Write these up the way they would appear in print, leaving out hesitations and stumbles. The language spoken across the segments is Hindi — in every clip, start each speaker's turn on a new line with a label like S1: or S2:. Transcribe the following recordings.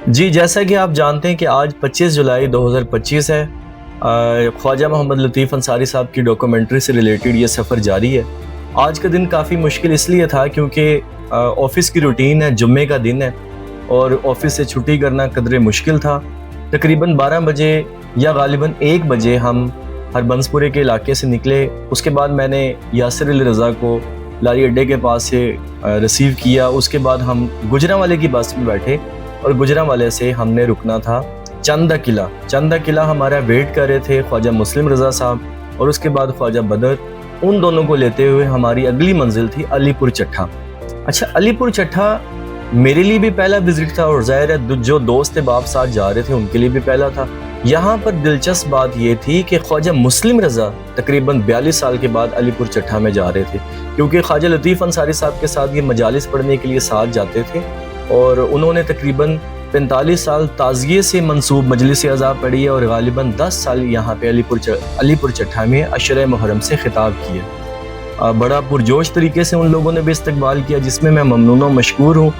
S1: जी, जैसा कि आप जानते हैं कि आज 25 जुलाई 2025 है। ख्वाजा मोहम्मद लतीफ़ अंसारी साहब की डॉक्यूमेंट्री से रिलेटेड ये सफ़र जारी है। आज का दिन काफ़ी मुश्किल इसलिए था क्योंकि ऑफ़िस की रूटीन है, जुम्मे का दिन है और ऑफ़िस से छुट्टी करना कदरे मुश्किल था। तकरीबन 12 बजे या गालिबन 1 बजे हम हरबंसपुरे के इलाके से निकले। उसके बाद मैंने यासिर अली रज़ा को लारी अड्डे के पास से रिसीव किया। उसके बाद हम गुजरांवाले की बस में बैठे और गुजरांवाले से हमने रुकना था चंदा किला। चंदा किला हमारा वेट कर रहे थे ख्वाजा मुस्लिम रज़ा साहब और उसके बाद ख्वाजा बदर। उन दोनों को लेते हुए हमारी अगली मंजिल थी अलीपुर चट्ठा। अच्छा, अलीपुर चट्ठा मेरे लिए भी पहला विजिट था और ज़ाहिर है जो दोस्त बाप साथ जा रहे थे उनके लिए भी पहला था। यहाँ पर दिलचस्प बात ये थी कि ख्वाजा मुस्लिम रज़ा तकरीबन 42 साल के बाद अलीपुर चट्ठा में जा रहे थे, क्योंकि ख्वाजा लतीफ़ अंसारी साहब के साथ ये मजालिस पढ़ने के लिए साथ जाते थे और उन्होंने तकरीबन 45 साल ताज़िये से मंसूब मजलिस अज़ा पढ़ी है और गालिबन 10 साल यहाँ पे अलीपुर चट्ठा में अशरे मुहर्रम से खिताब किया। बड़ा पुरजोश तरीके से उन लोगों ने भी इस्तकबाल किया, जिसमें मैं ममनून व मशकूर हूँ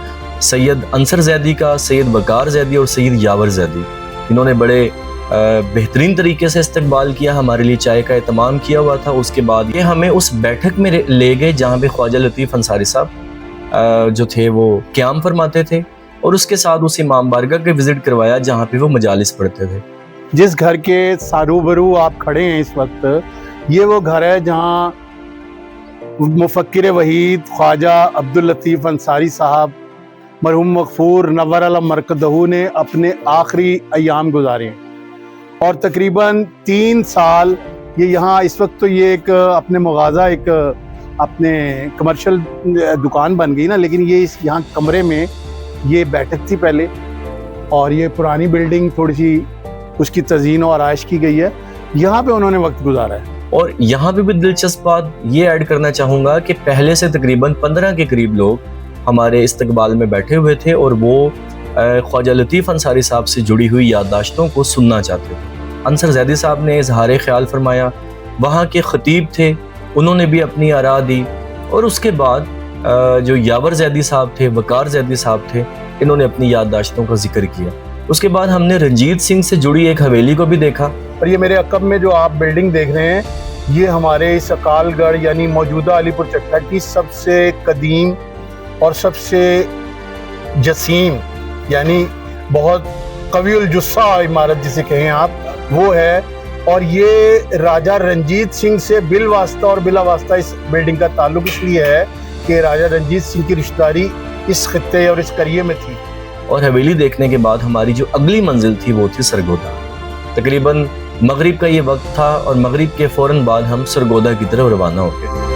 S1: सैयद अंसर जैदी का, सैयद बकार जैदी और सैयद यावर जैदी। इन्होंने बड़े बेहतरीन तरीके से इस्तकबाल किया, हमारे लिए चाय का एहतमाम किया हुआ था। उसके बाद ये हमें उस बैठक में ले गए जहाँ पे ख्वाजा लतीफ़ अंसारी साहब जो थे वो क़याम फरमाते थे और उसके साथ उस इमाम बारगाह के विज़िट करवाया जहाँ पे वो मजालिस पढ़ते थे।
S2: जिस घर के सारूबरू आप खड़े हैं इस वक्त, ये वो घर है जहाँ मुफक्किर वहीद ख्वाजा अब्दुल लतीफ़ अंसारी साहब मरहूम मग़फ़ूर नव्वर अला मरकदहू ने अपने आखिरी अयाम गुजारे हैं और तकरीबन 3 साल ये यहाँ इस वक्त तो ये एक अपने मुगाजा एक अपने कमर्शियल दुकान बन गई ना, लेकिन ये इस यहाँ कमरे में ये बैठक थी पहले और ये पुरानी बिल्डिंग थोड़ी सी उसकी तज़ीन और आराइश की गई है। यहाँ पे उन्होंने वक्त गुजारा है।
S1: और यहाँ पे भी दिलचस्प बात ये ऐड करना चाहूँगा कि पहले से तकरीबन 15 के करीब लोग हमारे इस्तकबाल में बैठे हुए थे और वो ख्वाजा लतीफ़ अंसारी साहब से जुड़ी हुई याददाश्तों को सुनना चाहते थे। अंसर जैदी साहब ने इजहार ख्याल फरमाया, वहाँ के ख़तीब थे उन्होंने भी अपनी आरा दी और उसके बाद जो यावर जैदी साहब थे, वकार जैदी साहब थे, इन्होंने अपनी याददाश्तों का जिक्र किया। उसके बाद हमने रंजीत सिंह से जुड़ी एक हवेली को भी देखा।
S2: और ये मेरे अकब में जो आप बिल्डिंग देख रहे हैं, ये हमारे इस अकालगढ़ यानी मौजूदा अलीपुर चट्ठा की सबसे कदीम और सबसे जसीम यानी बहुत कवीउल जुस्सा इमारत जिसे कहें आप, वो है। और ये राजा रंजीत सिंह से बिल वास्ता और बिला वास्ता इस बिल्डिंग का ताल्लुक इसलिए है कि राजा रंजीत सिंह की रिश्तेदारी इस खित्ते और इस करिए में थी।
S1: और हवेली देखने के बाद हमारी जो अगली मंजिल थी वो थी सरगोदा। तकरीबन मगरिब का ये वक्त था और मगरिब के फ़ौरन बाद हम सरगोदा की तरफ रवाना हो गए।